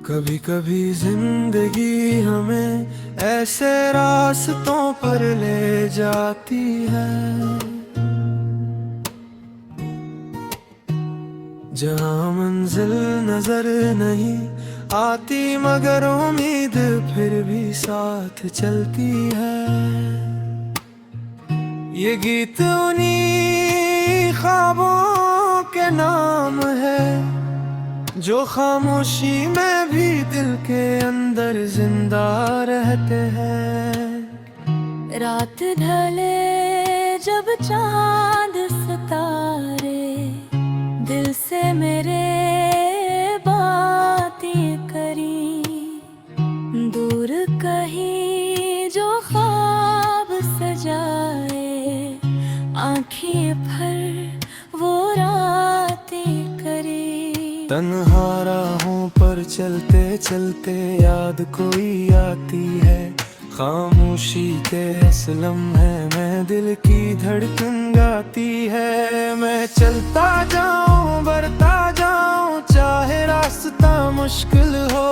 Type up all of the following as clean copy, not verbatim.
कभी कभी जिंदगी हमें ऐसे रास्तों पर ले जाती है जहाँ मंजिल नजर नहीं आती, मगर उम्मीद फिर भी साथ चलती है। ये गीत उन्हीं ख्वाबों के नाम है जो खामोशी में भी दिल के अंदर जिंदा रहते हैं। रात ढले जब चांद सितारे दिल से मेरे बातें करी, दूर कहीं जो ख्वाब सजाए आँखें भर वो रातें करी। तन्हा राहों पर चलते चलते याद कोई आती है, खामोशी के असलम है मैं दिल की धड़कन गाती है। मैं चलता जाऊं बढ़ता जाऊं चाहे रास्ता मुश्किल हो,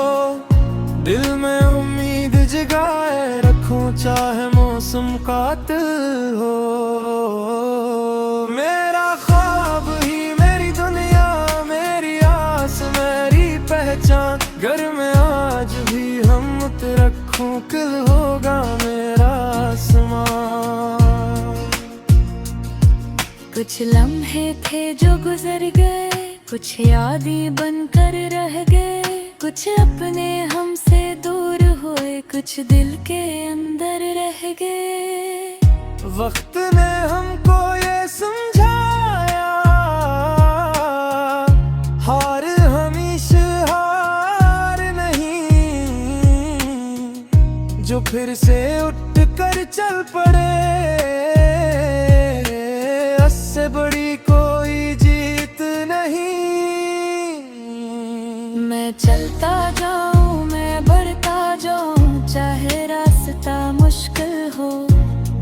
दिल में उम्मीद जगाए रखूं चाहे मौसम कातिल हो। मेरा ख्वाब ही मेरी दुनिया, मेरी आस मेरी पहचान, घर में आज भी हिम्मत रखूं कल होगा मेरा आसमान। कुछ लम्हे थे जो गुजर गए, कुछ यादें बनकर रह गए, कुछ अपने हमसे दूर हुए, कुछ दिल के अंदर रह गए। वक्त ने हमको ये समझाया हार हमेशा हार नहीं, जो फिर से उठ कर चल पड़े उससे बड़ी कोई जीत नहीं। मैं चलता जाऊं मैं बढ़ता जाऊं चाहे रास्ता मुश्किल हो,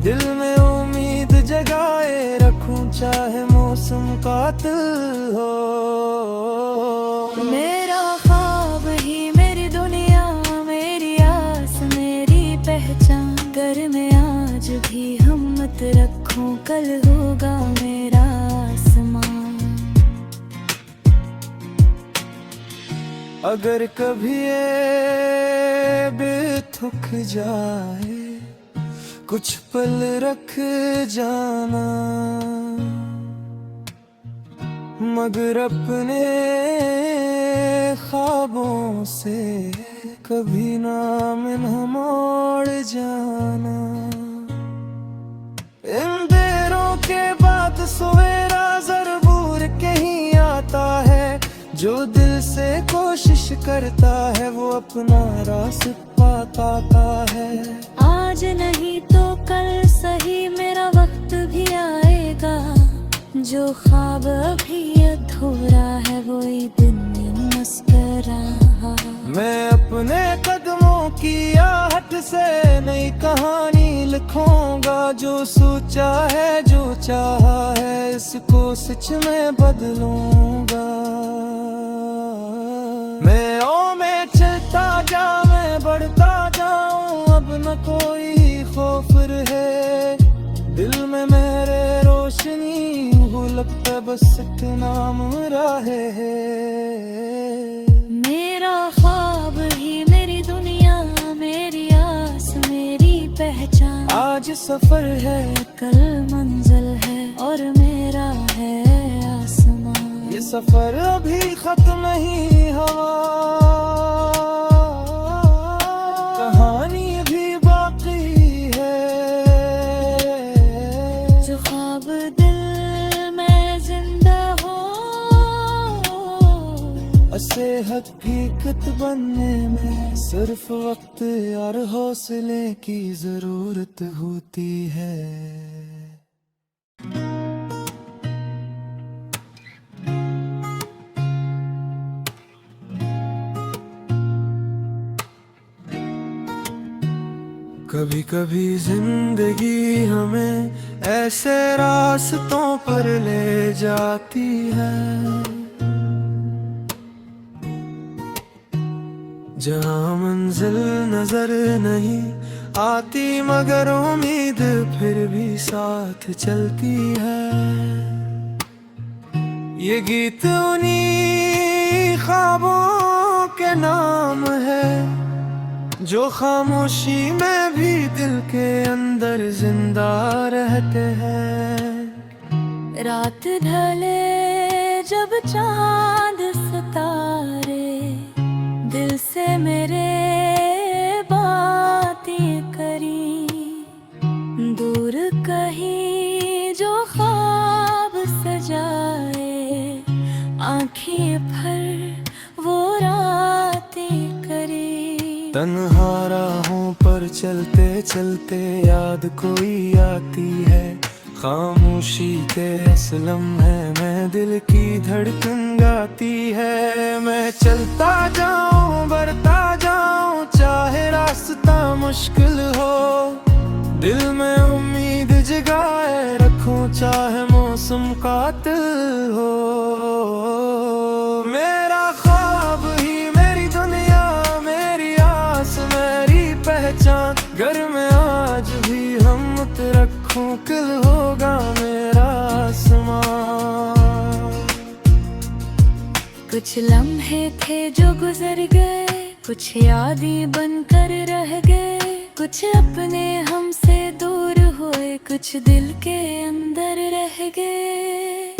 दिल में उम्मीद जगाए रखूं चाहे मौसम कातिल हो। मेरा ख्वाब ही मेरी दुनिया, मेरी आस मेरी पहचान, घर में आज भी हिम्मत रखूं कल होगा मेरा आसमान। अगर कभी ये बेथुक जाए कुछ पल रख जाना, मगर अपने ख्वाबों से कभी नाम न मोड़ जाना। इन देरों के बाद सवेरा जरूर कहीं आता है, जो दिल से कोशिश करता है वो अपना रास्ता पाता है। आज नहीं तो कल सही मेरा वक्त भी आएगा, जो ख्वाब अभी अधूरा है वो दिन मुस्कुरा। मैं अपने कदमों की आहट से नई कहानी लिखूंगा, जो सोचा है जो चाहा है इसको सच में बदलूंगा। मैं चलता जा मैं बढ़ता जाऊं अब न कोई खौफ रहे, दिल में मेरे रोशनी वो लगता बस एक नाम राहे है। मेरा ख्वाब ही मेरी दुनिया, मेरी आस मेरी पहचान, आज सफर है कल मंजिल है और मेरा है आसमान। ये सफर अभी खत्म नहीं हुआ, कहानी भी बाकी है। जो ख्वाब दिल में जिंदा हो ऐसे हकीकत बनने में सिर्फ वक्त और हौसले की जरूरत होती है। कभी कभी जिंदगी हमें ऐसे रास्तों पर ले जाती है जहाँ मंजिल नजर नहीं आती मगर उम्मीद फिर भी साथ चलती है। ये गीत उन्हीं ख्वाबों के नाम है जो खामोशी में भी दिल के अंदर जिंदा रहते हैं। रात ढले जब चांद सितारे दिल से मेरे बातें करी, दूर कहीं जो ख्वाब सजाए आँखें भर वो रातें करी। तन्हा राहों पर चलते चलते याद कोई आती है, खामोशी के असलम है मैं दिल की धड़कन गाती है। मैं चलता जाऊं बढ़ता जाऊं चाहे रास्ता मुश्किल हो, दिल में उम्मीद जगाए रखूं चाहे मौसम कातिल हो। मेरा ख्वाब ही मेरी दुनिया मेरी आस मेरी पहचान, घर में आज भी हम रखूं कल होगा मेरा आसमान। कुछ लम्हे थे जो गुजर गए, कुछ यादें बनकर रह गए, कुछ अपने हमसे दूर हुए, कुछ दिल के अंदर रह गए।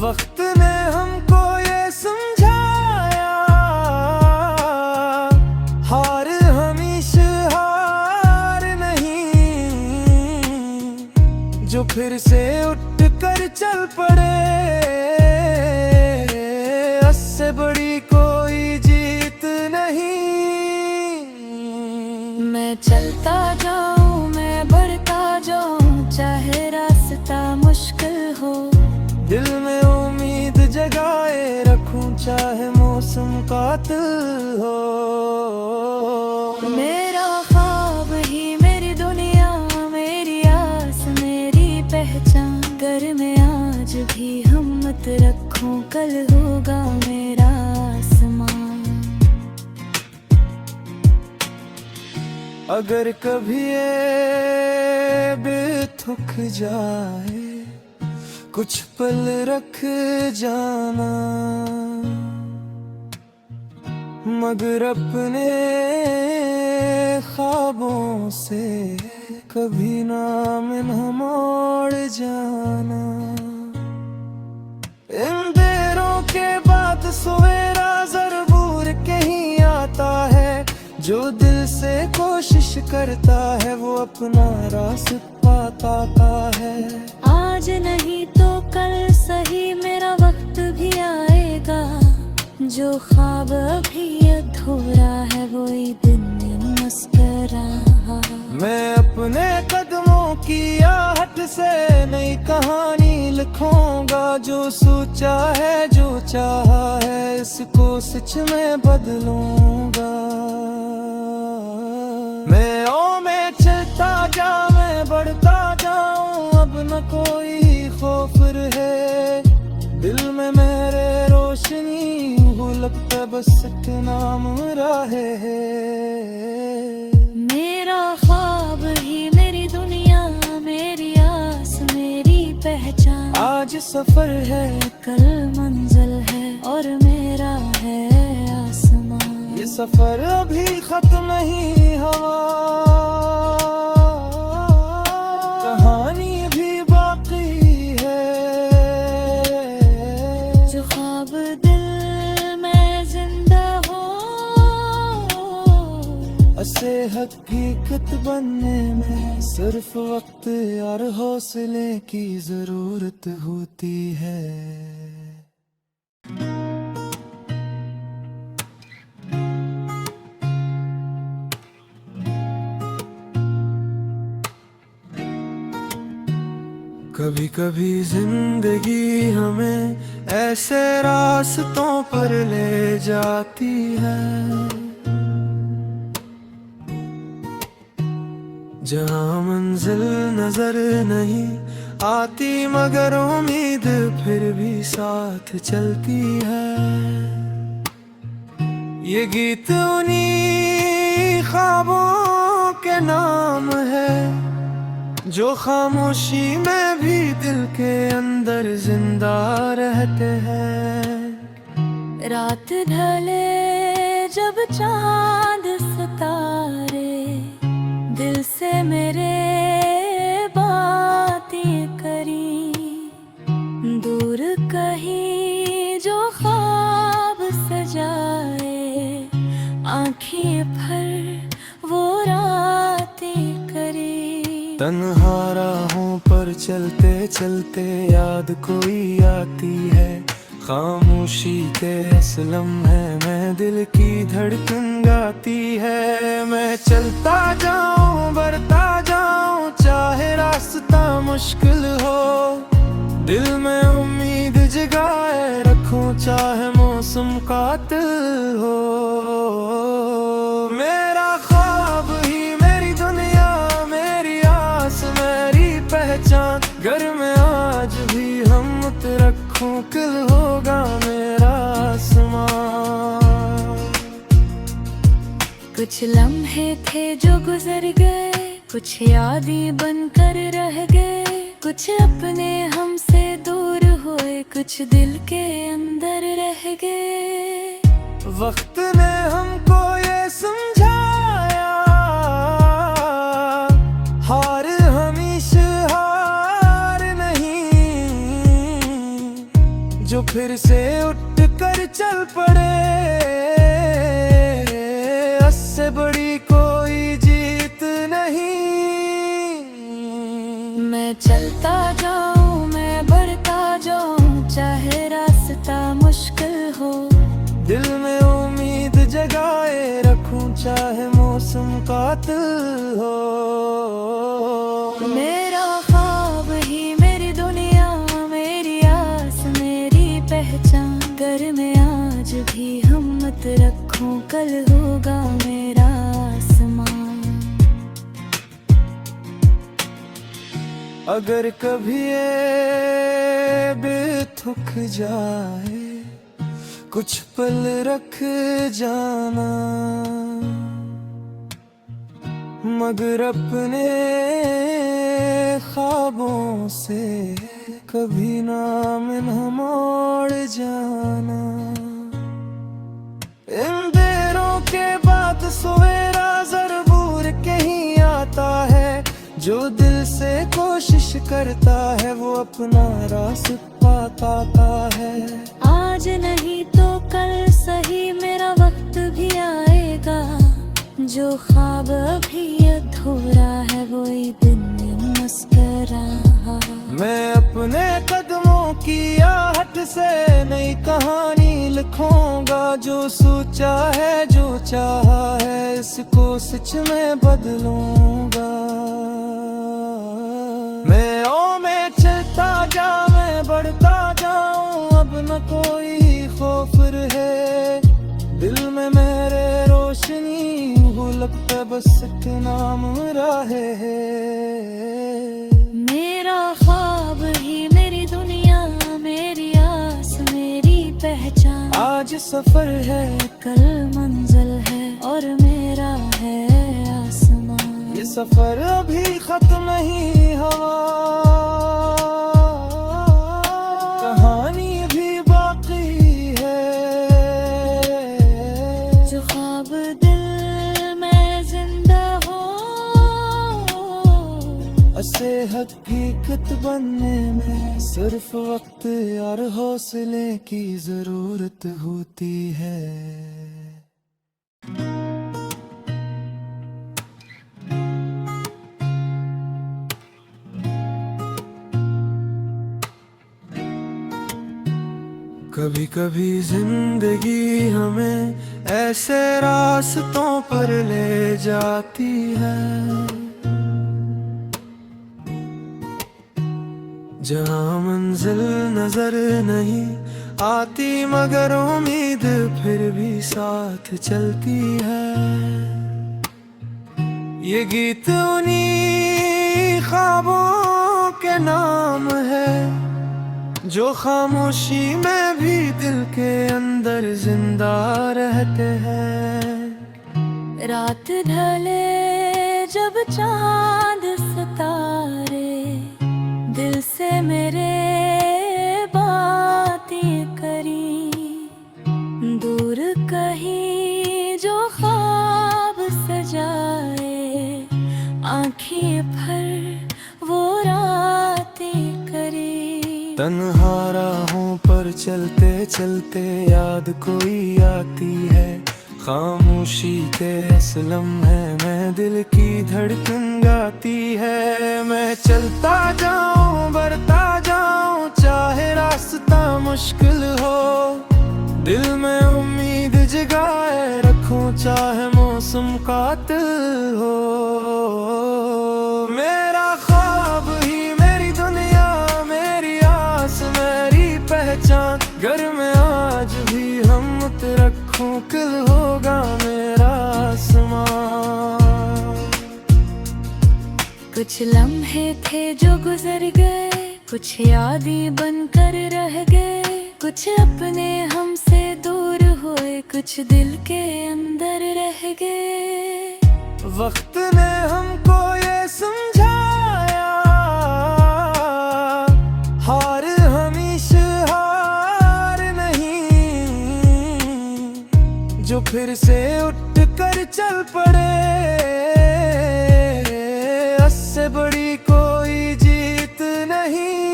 वक्त ने हमको ये समझाया हार हमेशा हार नहीं, जो फिर से उठ कर चल पड़े उससे बड़ी कोई जीत नहीं। मैं चलता जाऊं मैं बढ़ता जाऊं चाहे रास्ता मुश्किल हो, दिल में उम्मीद जगाए रखूं चाहे मौसम कातिल हो। मेरा ख्वाब ही मेरी दुनिया मेरी आस मेरी पहचान, घर में आज भी हिम्मत रखूं कल होगा मेरा आसमान। अगर कभी ये बेथुक जाए कुछ पल रख जाना, मगर अपने ख्वाबों से कभी नाम न मोड़ जाना। इन देरों के बाद सवेरा जरूर कहीं आता है, जो दिल से कोशिश करता है वो अपना रास्ता पाता है। आज नहीं तो कल सही मेरा वक्त भी आएगा, जो ख्वाब अभी अधूरा है वही दिन मुस्कुरा। मैं अपने कदमों की आहट से नई कहानी लिखूंगा, जो सोचा है जो चाहा है इसको सच में बदलूंगा। मैं चलता जा मैं बढ़ता जाऊं अब न कोई खौफ रहे, दिल में मेरे रोशनी वो लगता बस एक नाम राहे है। मेरा ख्वाब ही मेरी दुनिया मेरी आस मेरी पहचान, आज सफर है कल मंजिल है और मेरा है आसमान। ये सफर अभी खत्म नहीं हुआ, कहानी भी बाकी है, जो ख्वाब दिल में जिंदा हो असे हकीकत बनने में सिर्फ वक्त और हौसले की जरूरत होती है। कभी कभी जिंदगी हमें ऐसे रास्तों पर ले जाती है जहाँ मंजिल नजर नहीं आती मगर उम्मीद फिर भी साथ चलती है। ये गीत उन्हीं ख्वाबों के नाम है जो खामोशी में भी दिल के अंदर जिंदा रहते हैं। रात ढले जब चांद सितारे दिल से मेरे बातें करी, दूर कहीं जो ख्वाब सजाए आँखें भर वो रातें करी। तन्हा राहों पर चलते चलते याद कोई आती है, खामोशी के असलम है मैं दिल की धड़कन गाती है। मैं चलता जाऊं बढ़ता जाऊं चाहे रास्ता मुश्किल हो, दिल में उम्मीद जगाए रखूं चाहे मौसम कातिल हो। मेरा ख्वाब ही मेरी दुनिया मेरी आस मेरी पहचान, घर में आज भी हम रखूं कल होगा मेरा आसमान। कुछ लम्हे थे जो गुजर गए, कुछ यादें बनकर रह गए, कुछ अपने हमसे दूर हुए, कुछ दिल के अंदर रह गए। वक्त ने हमको ये समझाया हार हमेशा हार नहीं, जो फिर से उठ कर चल पड़े उससे बड़ी कोई जीत नहीं। मैं चलता जाऊं मैं बढ़ता जाऊं चाहे रास्ता मुश्किल हो, दिल में उम्मीद जगाए रखूं चाहे मौसम कातिल हो। मेरा ख्वाब ही मेरी दुनिया मेरी आस मेरी पहचान, घर में आज भी हिम्मत रखूं कल होगा मेरा आसमान। अगर कभी ये बेथुक जाए कुछ पल रख जाना, मगर अपने ख्वाबों से कभी नाम न मोड़ जाना। इन देरों के बाद सवेरा जरूर कहीं आता है, जो दिल से कोशिश करता है वो अपना रास्ता पाता है। आज नहीं तो कल सही मेरा वक्त भी आएगा, जो ख्वाब अभी अधूरा है वो एक दिन मुस्कुरा। मैं अपने कदमों की आहट से नई कहानी लिखूंगा, जो सोचा है जो चाहा है इसको सच में बदलूंगा। मैं चलता जा मैं बढ़ता जाऊं अब न कोई खौफ रहे, दिल में मेरे रोशनी हो लगता बस एक नाम राहे है। मेरा ख्वाब ही मेरी दुनिया मेरी आस मेरी पहचान, आज सफर है कल मंजिल है और मेरा है आसमान। ये सफर अभी खत्म नहीं हुआ, कहानी भी बाकी है। जो ख्वाब दिल में जिंदा हो उसे हकीकत बनने में सिर्फ वक्त और हौसले की जरूरत होती है। कभी कभी जिंदगी हमें ऐसे रास्तों पर ले जाती है जहाँ मंजिल नजर नहीं आती, मगर उम्मीद फिर भी साथ चलती है। ये गीत उन्हीं ख्वाबों के नाम है जो खामोशी में भी दिल के अंदर जिंदा रहते हैं। रात ढले जब चांद सितारे दिल से मेरे बातें करी, दूर कहीं जो ख्वाब सजाए आँखें भर वो रातें करी। तन्हा राहों पर चलते चलते याद कोई आती है, खामोशी के असलम है मैं दिल की धड़कन गाती है। मैं चलता जाऊं बढ़ता जाऊं चाहे रास्ता मुश्किल हो, दिल में उम्मीद जगाए रखूं चाहे मौसम कातिल हो। मेरा ख्वाब ही मेरी दुनिया, मेरी आस मेरी पहचान, घर में आज भी हिम्मत रखूं कल होगा मेरा आसमान। कुछ लम्हे थे जो गुजर गए, कुछ यादें बनकर रह गए, कुछ अपने हमसे दूर हुए, कुछ दिल के अंदर रह गए। वक्त ने हमको ये समझाया, हार हमेशा हार नहीं, जो फिर से उठ कर चल पड़े उससे बड़ी कोई जीत नहीं।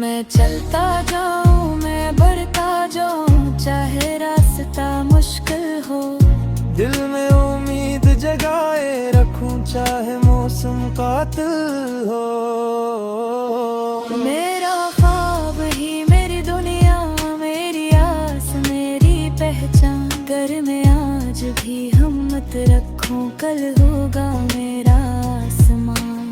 मैं चलता जाऊं मैं बढ़ता जाऊं चाहे रास्ता मुश्किल हो, दिल में उम्मीद जगाए रखूं चाहे मौसम कातिल हो। मेरा ख्वाब ही मेरी दुनिया, मेरी आस मेरी पहचान, घर में आज भी हिम्मत रखूं कल होगा मेरा आसमान।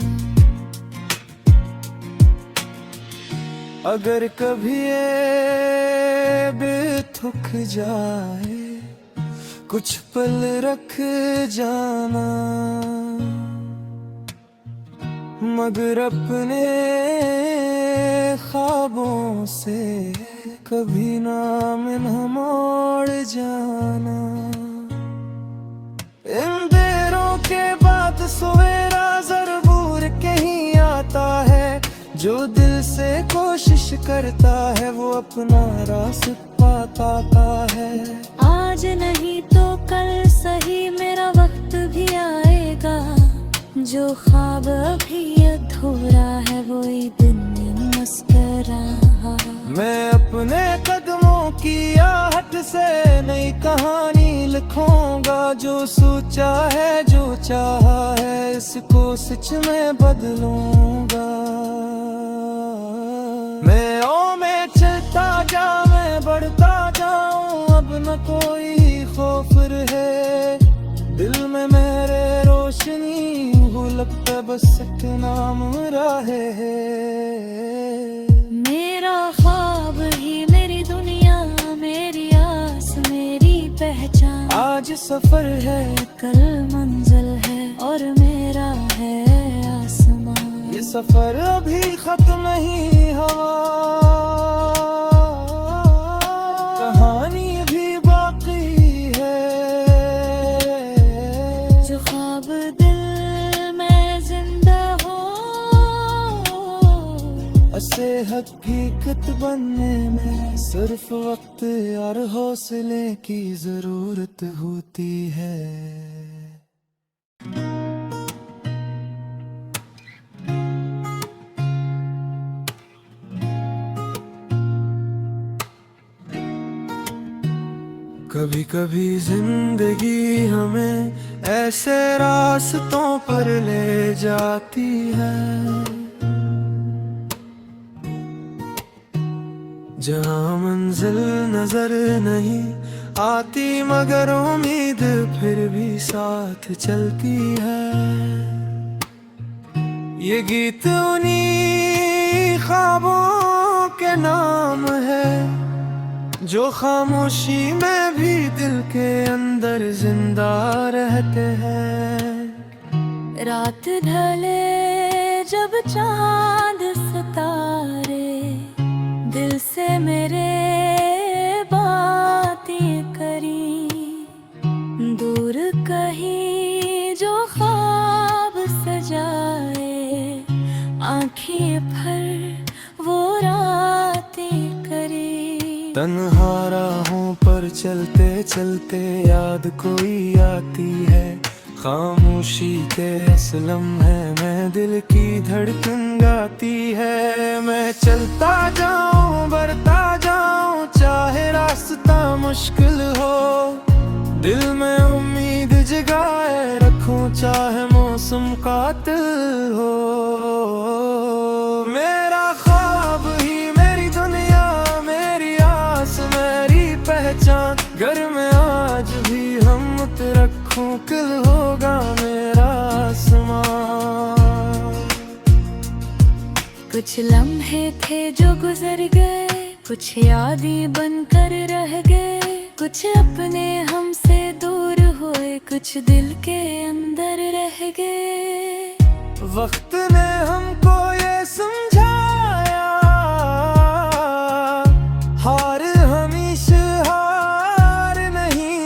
अगर कभी ये बेथुक जाए कुछ पल रख जाना, मगर अपने ख्वाबों से कभी नाम न मोड़ जाना। इन देरों के बाद सवेरा जरूर कहीं आता है, जो दिल से कोशिश करता है वो अपना रास्ता पाता है। आज नहीं तो कल सही मेरा वक्त भी आएगा, जो ख्वाब अभी अधूरा है वो दिन मुस्कुरा। मैं अपने कदमों की आहट से नई कहानी लिखूंगा, जो सोचा है जो चाहा है इसको सच में बदलूंगा। मैं चलता जा मैं बढ़ता जाऊं, अब न कोई खौफ रहे, दिल में मेरे रोशनी हो लगता बस एक नाम राहे है। मेरा ख्वाब ही मेरी दुनिया, मेरी आस मेरी पहचान, आज सफर है कल मंजिल है और मेरा है आसमान। ये सफर अभी खत्म नहीं हुआ, कहानी भी बाकी है। जो ख्वाब दिल में जिंदा हो, उसे हकीकत बनने में सिर्फ वक्त और हौसले की जरूरत होती है। कभी कभी जिंदगी हमें ऐसे रास्तों पर ले जाती है, जहाँ मंजिल नजर नहीं आती मगर उम्मीद फिर भी साथ चलती है। ये गीत उन्हीं ख्वाबों के नाम है, जो खामोशी में भी दिल के अंदर जिंदा रहते हैं। रात ढले जब चांद सितारे से मेरे बातें करी, दूर कहीं जो ख्वाब सजाए, आँखें भर वो रातें करी। तन्हा राहों पर चलते चलते याद कोई आती है, खामोशी के असलम है मैं दिल की धड़कन गाती है। मैं चलता जाऊं बढ़ता जाऊं चाहे रास्ता मुश्किल हो, दिल में उम्मीद जगाए रखूं चाहे मौसम कातिल हो। मेरा ख्वाब ही मेरी दुनिया, मेरी आस मेरी पहचान, घर में आज भी हिम्मत रखूं कल होगा मेरा आसमान। कुछ लम्हे थे जो गुजर गए, कुछ यादें बनकर रह गए, कुछ अपने हमसे दूर हुए, कुछ दिल के अंदर रह गए। वक्त ने हमको ये समझाया, हार हमेशा हार नहीं,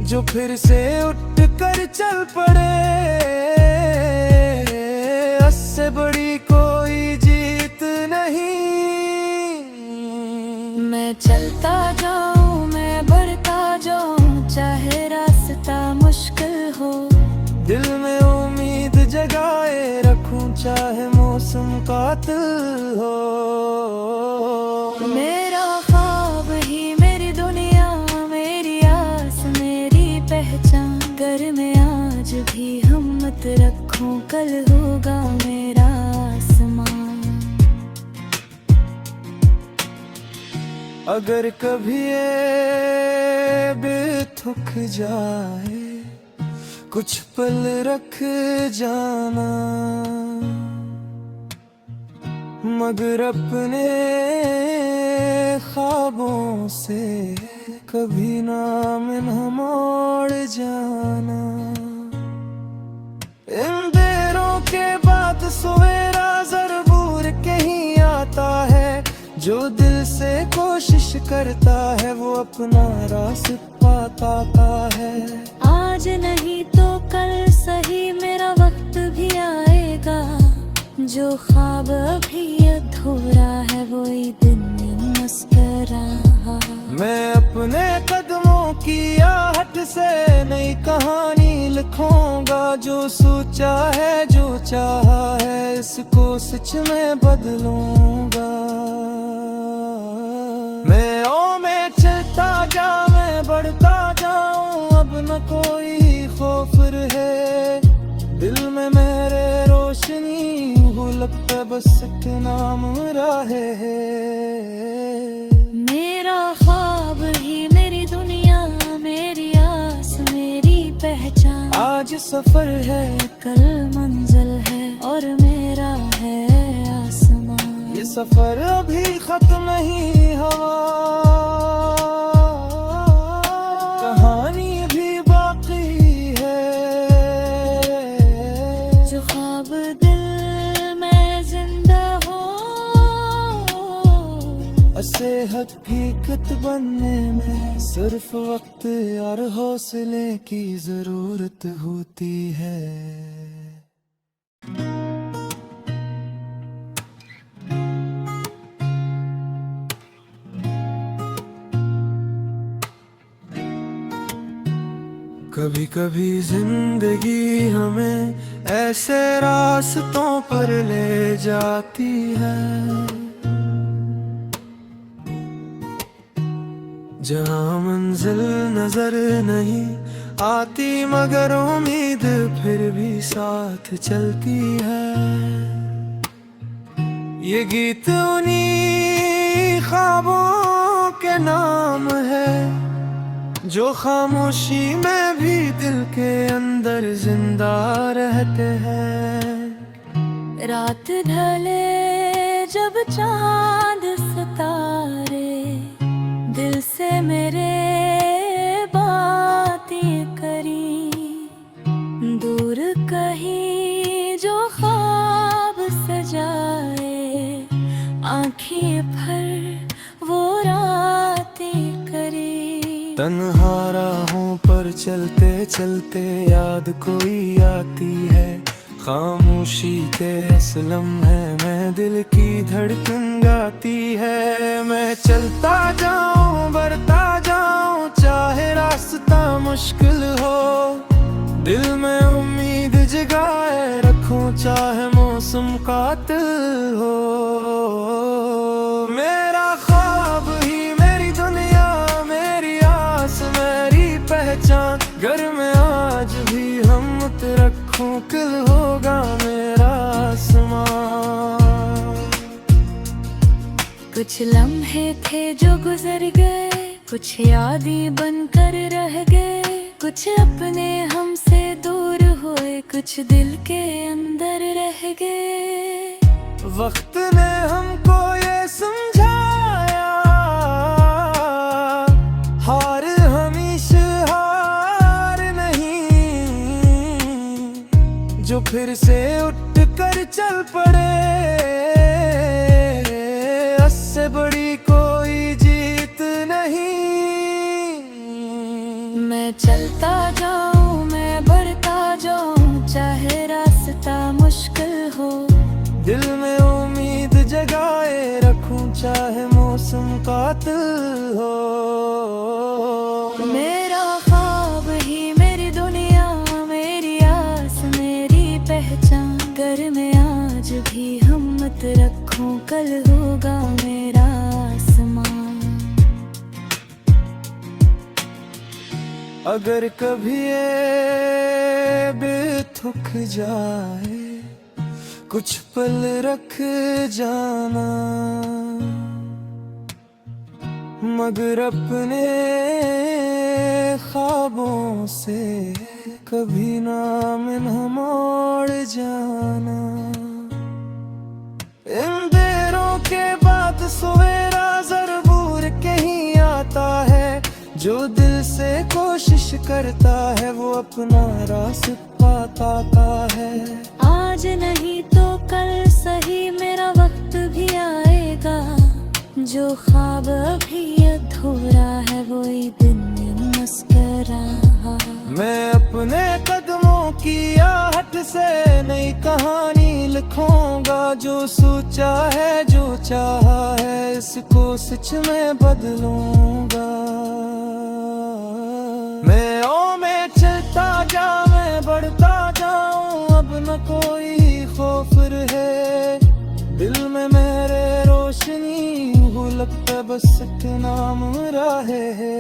जो फिर से उठ कर चल पड़े उससे बड़ी कोई जीत नहीं। मैं चलता जाऊं मैं बढ़ता जाऊं चाहे रास्ता मुश्किल हो, दिल में उम्मीद जगाए रखूं चाहे मौसम कातिल हो। मेरा ख्वाब ही मेरी दुनिया, मेरी आस मेरी पहचान, घर में आज भी हिम्मत रखूं कल होगा मेरा आसमान। अगर कभी ये बेथुक जाए कुछ पल रख जाना, मगर अपने ख्वाबों से कभी ना मिन मोड़ जाना। इन देरों के बाद सवेरा जरूर कहीं आता है, जो दिल से कोशिश करता है वो अपना रास्ता पाता है। आज नहीं तो कल सही मेरा वक्त भी आएगा, जो ख्वाब अभी अधूरा है वही दिन मुस्कुरा। मैं अपने कदमों की आहट से नई कहानी लिखूंगा, जो सोचा है जो चाहा है इसको सच में बदलूंगा। मैं चलता जा मैं बढ़ता जाऊं, अब न कोई खौफ रहे, दिल में मेरे रोशनी हो लगता बस एक नाम राहे है। मेरा ख्वाब ही मेरी दुनिया, मेरी आस मेरी पहचान, आज सफर है कल मंजिल है और मेरा है आसमान। ये सफर अभी खत्म नहीं हुआ, कहानी भी बाकी है। जो ख्वाब दिल में जिंदा हो, असे हकीकत बनने में सिर्फ वक्त और हौसले की जरूरत होती है। कभी कभी जिंदगी हमें ऐसे रास्तों पर ले जाती है, जहाँ मंजिल नजर नहीं आती मगर उम्मीद फिर भी साथ चलती है। ये गीत उन्हीं ख्वाबों के नाम है, जो खामोशी में भी दिल के अंदर जिंदा रहते हैं। रात ढले जब चांद सितारे, दिल से मेरे बातें करी, दूर कहीं जो ख्वाब सजाए, आँखें तन्हा राहों पर चलते चलते याद कोई आती है, खामोशी के असलम है मैं दिल की धड़कन गाती है। मैं चलता जाऊं बढ़ता जाऊं चाहे रास्ता मुश्किल हो, दिल में उम्मीद जगाए रखूं चाहे मौसम कातिल हो। मेरा ख्वाब ही मेरी दुनिया, मेरी आस मेरी पहचान, घर में आज भी हिम्मत रखूं कल होगा मेरा आसमान। कुछ लम्हे थे जो गुजर गए, कुछ यादें बनकर रह गए, कुछ अपने हमसे दूर हुए, कुछ दिल के अंदर रह गए। वक्त ने हमको ये समझाया, हार हमेशा हार नहीं, जो फिर से उठ कर चल पड़े उससे बड़ी कोई जीत नहीं। मैं चलता जाऊं मैं बढ़ता जाऊं चाहे रास्ता मुश्किल हो, दिल में उम्मीद जगाए रखूं चाहे मौसम कातिल हो। मेरा ख्वाब ही मेरी दुनिया, मेरी आस मेरी पहचान, घर में आज भी हिम्मत रखूं कल होगा मेरा आसमान। अगर कभी ये बेथुक जाए कुछ पल रख जाना, मगर अपने ख्वाबों से कभी नाम न मोड़ जाना। इन देरों के बाद सवेरा जरूर कहीं आता है, जो दिल से कोशिश करता है वो अपना रास्ता पाता है। आज नहीं तो कल सही मेरा वक्त भी आएगा, जो ख्वाब अभी अधूरा है वही दिन मुस्कुरा। मैं अपने कदमों की आहट से नई कहानी लिखूंगा, जो सोचा है जो चाहा है इसको सच में बदलूंगा। मैं चलता जा मैं बढ़ता जाऊं अब न कोई खौफ रहे, दिल में मेरे रोशनी हो लगता बस एक नाम राहे है।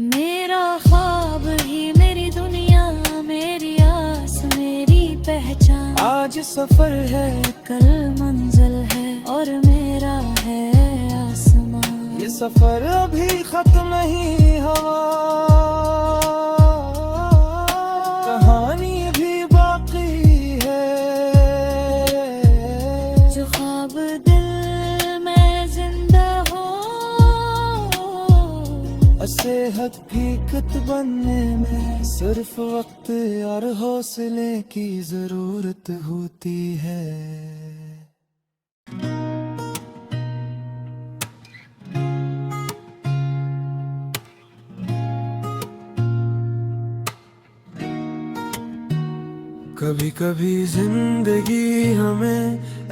मेरा ख्वाब ही मेरी दुनिया, मेरी आस मेरी पहचान, आज सफर है कल मंजिल है और मेरा है आसमान। ये सफर अभी खत्म नहीं हुआ, कहानी भी बाकी है। जो ख्वाब दिल में जिंदा हो, उसे हकीकत बनने में सिर्फ वक्त और हौसले की जरूरत होती है। कभी कभी जिंदगी हमें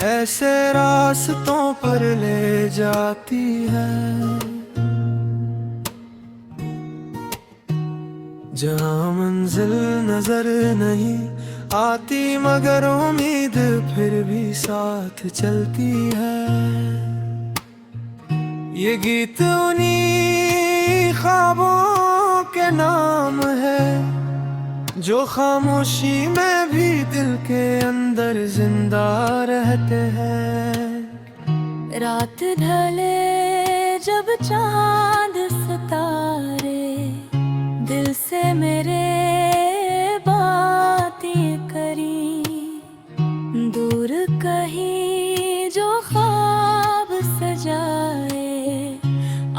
ऐसे रास्तों पर ले जाती है, जहाँ मंजिल नजर नहीं आती मगर उम्मीद फिर भी साथ चलती है। ये गीत उन्हीं ख्वाबों के नाम है, जो खामोशी में भी दिल के अंदर जिंदा रहते हैं। रात ढले जब चांद सितारे दिल से मेरे बातें करी, दूर कहीं जो ख्वाब सजाए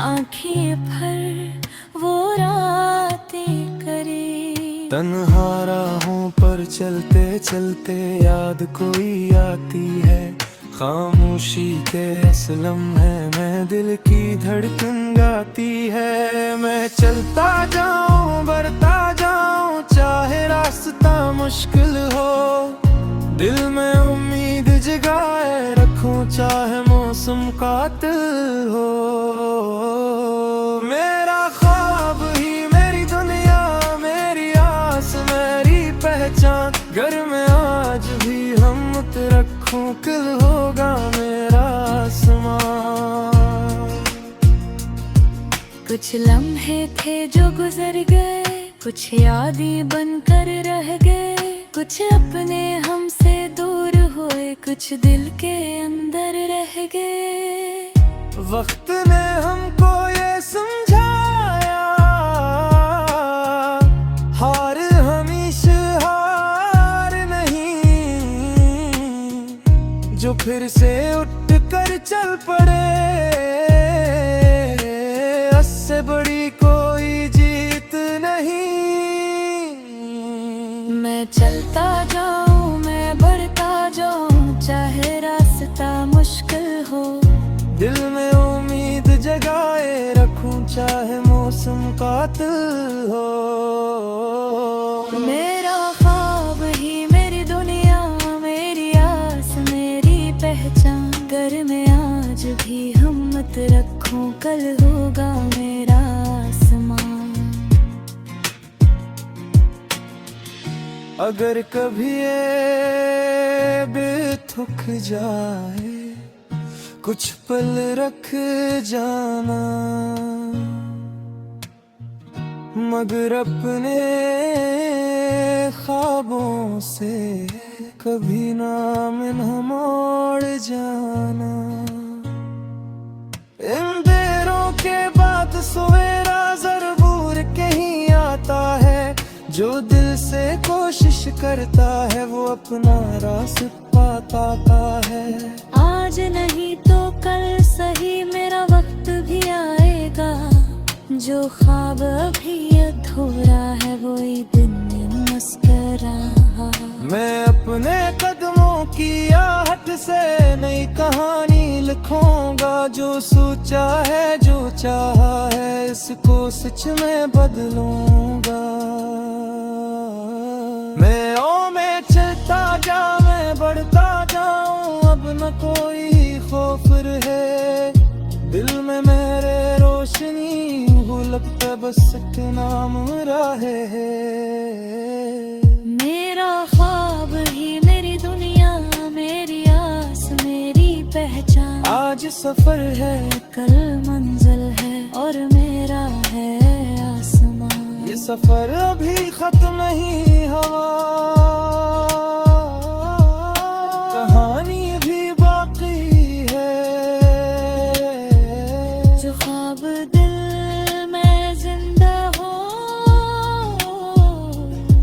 आँखें भर वो रातें करी। तन्हा राहों पर चलते चलते याद कोई आती है, खामोशी के असलम है मैं मैं दिल की धड़कन गाती है। मैं चलता जाऊं बढ़ता जाऊं चाहे रास्ता मुश्किल हो, दिल में उम्मीद जगाए रखूं चाहे मौसम कातिल हो। मेरा ख्वाब ही मेरी दुनिया, मेरी आस मेरी पहचान, घर में आज भी हिम्मत रखूं कल होगा मेरा आसमान। कुछ लम्हे थे जो गुजर गए, कुछ यादें बनकर रह गए, कुछ अपने हमसे दूर हुए, कुछ दिल के अंदर रह गए। वक्त ने हमको ये समझाया, हार हमेशा हार नहीं, जो फिर से उठ कर चल पड़े उससे बड़ी कोई जीत नहीं। मैं चलता जाऊं मैं बढ़ता जाऊं चाहे रास्ता मुश्किल हो, दिल में उम्मीद जगाए रखूं चाहे मौसम कातिल हो। मेरा ख्वाब ही मेरी दुनिया, मेरी आस मेरी पहचान, घर में आज भी हिम्मत रखूं कल होगा मेरा आसमान। अगर कभी ये बेथुक जाए कुछ पल रख जाना, मगर अपने ख्वाबों से कभी नाम न मोड़ जाना। इन देरों के बाद सवेरा जरूर कहीं आता है, जो दिल से कोशिश करता है वो अपना रास्ता पाता है। आज नहीं तो कल सही मेरा वक्त भी आएगा, जो ख्वाब अभी अधूरा है वो दिन मुस्कुरा। मैं अपने कदमों की आहट से नई कहानी लिखूंगा, जो सोचा है जो चाहा है इसको सच में बदलूंगा। मैं चलता जा मैं बढ़ता जाऊं अब न कोई खौफ रहे, दिल में मेरे रोशनी वो लगता बस एक नाम राहे है। मेरा ख्वाब ही मेरी दुनिया, मेरी आस मेरी पहचान, आज सफर है कल मंजिल है और मेरा है आसमान। ये सफर अभी खत्म नहीं हुआ, कहानी भी बाकी है। जो ख्वाब दिल में जिंदा हो,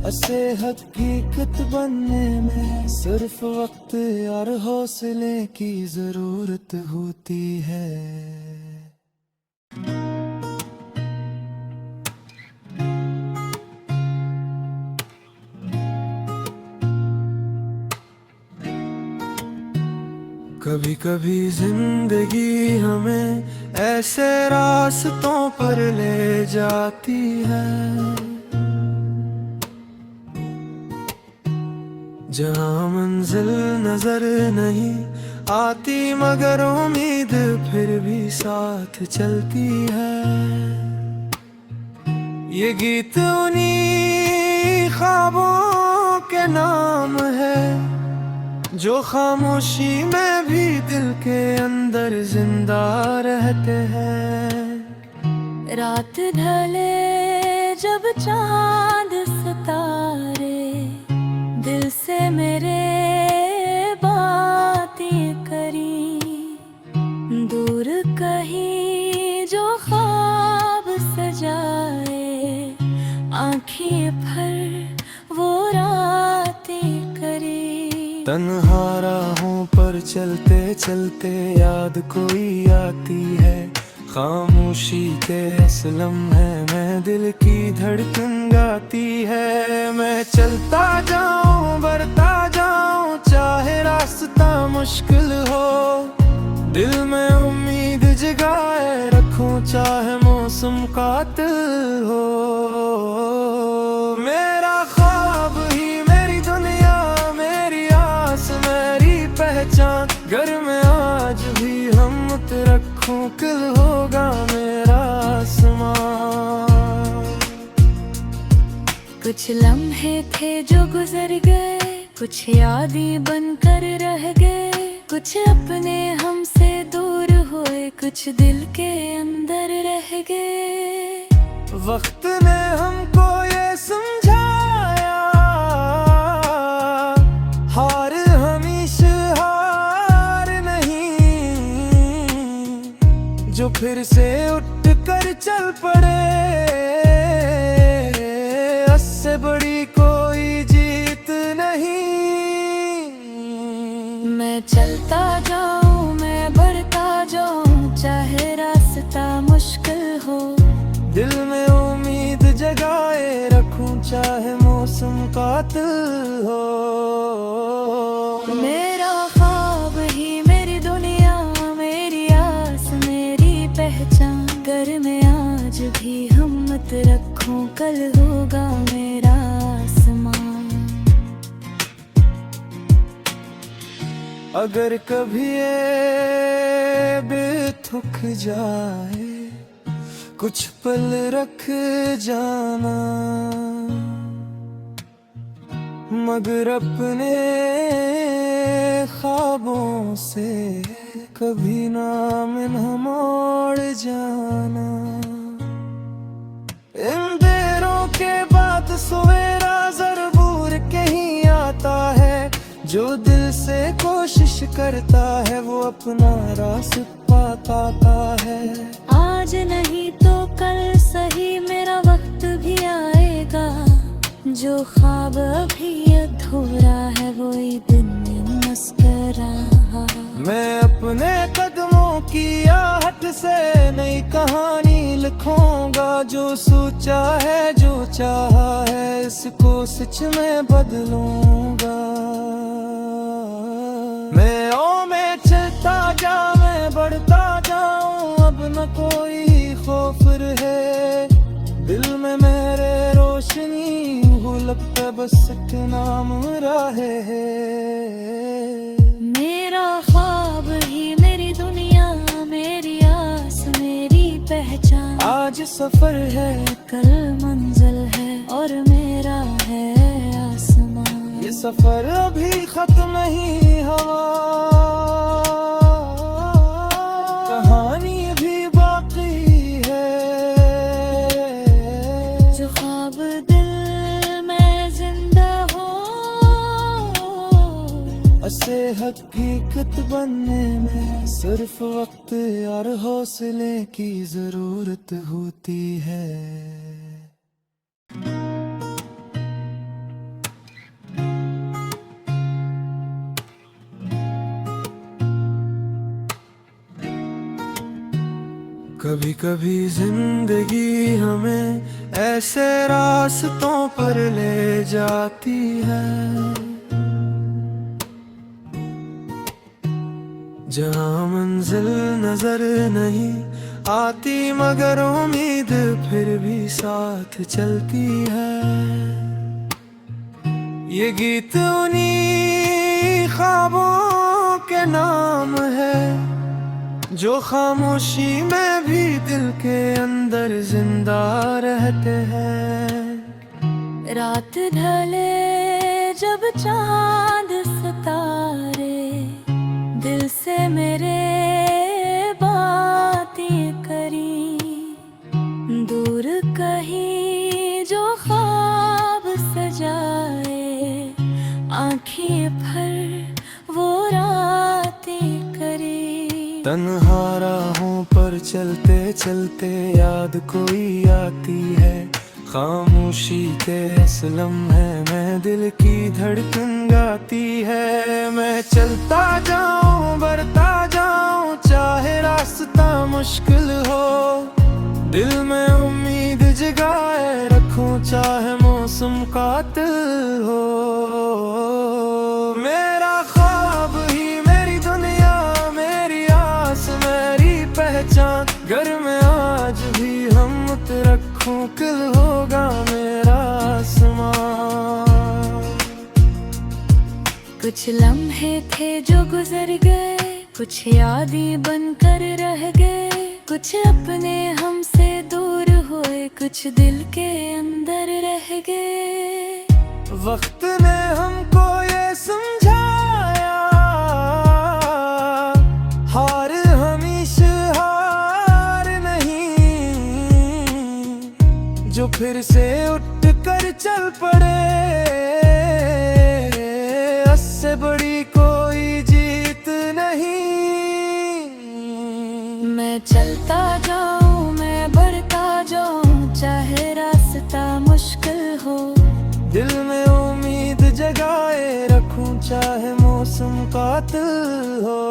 ऐसे हकीकत बनने में सिर्फ वक्त और हौसले की जरूरत होती है। कभी कभी जिंदगी हमें ऐसे रास्तों पर ले जाती है, जहाँ मंजिल नजर नहीं आती मगर उम्मीद फिर भी साथ चलती है। ये गीत उन्हीं ख्वाबों के नाम है, जो खामोशी में भी दिल के अंदर जिंदा रहते हैं। रात ढले जब चांद सितारे दिल से मेरे बातें करी, दूर कहीं जो ख्वाब सजाए आँखें भर वो रातें करी। तन्हा राहों पर चलते चलते याद कोई आती है, खामोशी के असलम है मैं दिल की धड़कन गाती है। मैं चलता जाऊं बढ़ता जाऊं चाहे रास्ता मुश्किल हो, दिल में उम्मीद जगा कुछ लम्हे थे जो गुजर गए, कुछ यादें बनकर रह गए, कुछ अपने हमसे दूर हुए, कुछ दिल के अंदर रह गए। वक्त ने हमको ये समझाया, हार हमेशा हार नहीं, जो फिर से उठ कर चल पड़े, उससे बड़ी कोई जीत नहीं। मैं चलता जाऊं, मैं बढ़ता जाऊं, चाहे रास्ता मुश्किल हो, दिल में उम्मीद जगाए रखूं, चाहे मौसम कातिल हो। मेरा ख्वाब ही मेरी दुनिया, मेरी आस मेरी पहचान, घर में आज भी हिम्मत रखूं, कल होगा मेरा आसमान। अगर कभी ये बेथुक जाए, कुछ पल रख जाना, मगर अपने ख्वाबों से कभी नाम न मोड़ जाना। इन देरों के बाद सवेरा जरूर कहीं आता है, जो दिल से कोशिश करता है वो अपना रास्ता पाता है। आज नहीं तो कल सही मेरा वक्त भी आएगा, जो ख्वाब अभी अधूरा है वही दिन मुस्कुरा। मैं अपने कदमों की आहट से नई कहानी लिखूंगा, जो सोचा है जो चाहा है इसको सच में बदलूंगा। मैं चलता जा, मैं बढ़ता जाऊं, अब न कोई खौफ रहे, दिल में मेरे रोशनी हो, लगता बस एक नाम राहे है। मेरा ख्वाब ही मेरी दुनिया, मेरी आस मेरी पहचान, आज सफर है कल मंजिल है और मेरा है आसमान। ये सफर अभी खत्म नहीं हुआ, कहानी भी बाकी है, जो ख्वाब दिल में जिंदा हो, ऐसे हकीकत बनने में सिर्फ वक्त और हौसले की जरूरत होती है। कभी कभी जिंदगी हमें ऐसे रास्तों पर ले जाती है, जहाँ मंजिल नजर नहीं आती, मगर उम्मीद फिर भी साथ चलती है। ये गीत उन्हीं ख्वाबों के नाम है, जो खामोशी में भी दिल के अंदर जिंदा रहते हैं। रात ढले जब चांद सितारे, दिल से मेरे बातें करी, दूर कहीं जो ख्वाब सजाए, आँखें भर वो रातें करी। तन्हा राहों पर चलते चलते याद कोई आती है, खामोशी के असलम है मैं दिल की धड़कन गाती है। मैं चलता जाऊं बढ़ता जाऊं, चाहे रास्ता मुश्किल हो, दिल में उम्मीद जगाए रखूं, चाहे मौसम कातिल हो। मेरा ख्वाब ही मेरी दुनिया, मेरी आस मेरी पहचान, घर में आज भी हिम्मत रखूं, कल होगा मेरा आसमान। कुछ लम्हे थे जो गुजर गए, कुछ यादें बनकर रह गए, कुछ अपने हमसे दूर हुए, हुए कुछ दिल के अंदर रह गए। वक्त ने हमको ये समझाया, हार हमेशा हार नहीं, जो फिर से उठ कर चल पड़े, उससे बड़ी कोई जीत नहीं। मैं चलता जाऊं, मैं बढ़ता जाऊं, चाहे रास्ता मुश्किल हो, दिल में उम्मीद जगाए रखूं, चाहे मौसम कातिल हो।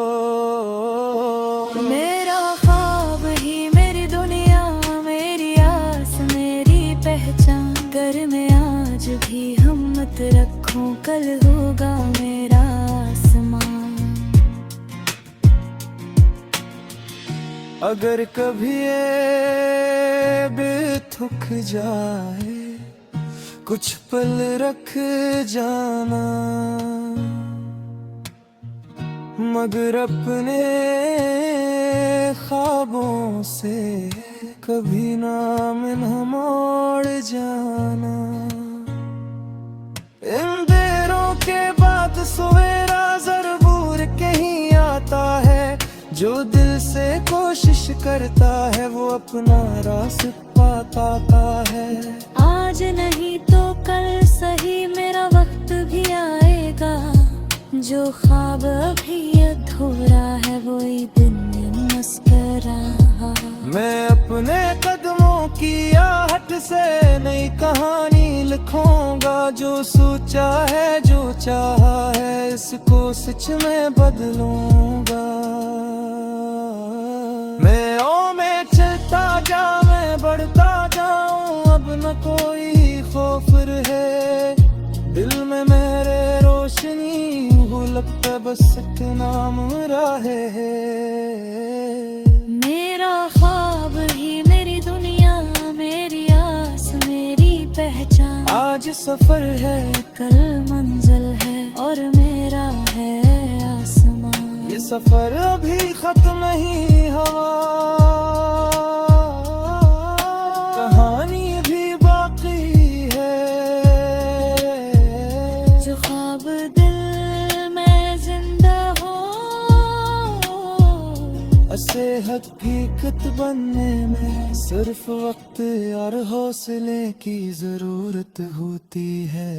मेरा ख्वाब ही मेरी दुनिया, मेरी आस मेरी पहचान, घर में आज भी हिम्मत रखूं, कल होगा मेरा आसमान। अगर कभी ये भी थक जाए, कुछ पल रख जाना, मगर अपने ख्वाबों से कभी नाम न मोड़ जाना। इन देरों के बाद सवेरा जरूर कहीं आता है, जो दिल से कोशिश करता है वो अपना रास्ता पाता है। आज नहीं तो कल सही मेरा वक्त भी आएगा, जो ख्वाब अभी अधूरा है वही दिन मुस्कुरा। मैं अपने कदमों की आहट से नई कहानी लिखूंगा, जो सोचा है जो चाहा है इसको सच में बदलूंगा। मैं चलता जा, मैं बढ़ता जाऊं, अब न कोई खौफ रहे, दिल में मेरे रोशनी हो, लगता बस एक नाम राहे है। मेरा ख्वाब ही मेरी दुनिया, मेरी आस मेरी पहचान, आज सफर है कल मंजिल है और मेरा है आसमान। ये सफर अभी खत्म नहीं हुआ, कहानी भी बाकी है, जो ख्वाब दिल में जिंदा हो, ऐसे हकीकत बनने में सिर्फ वक्त और हौसले की जरूरत होती है।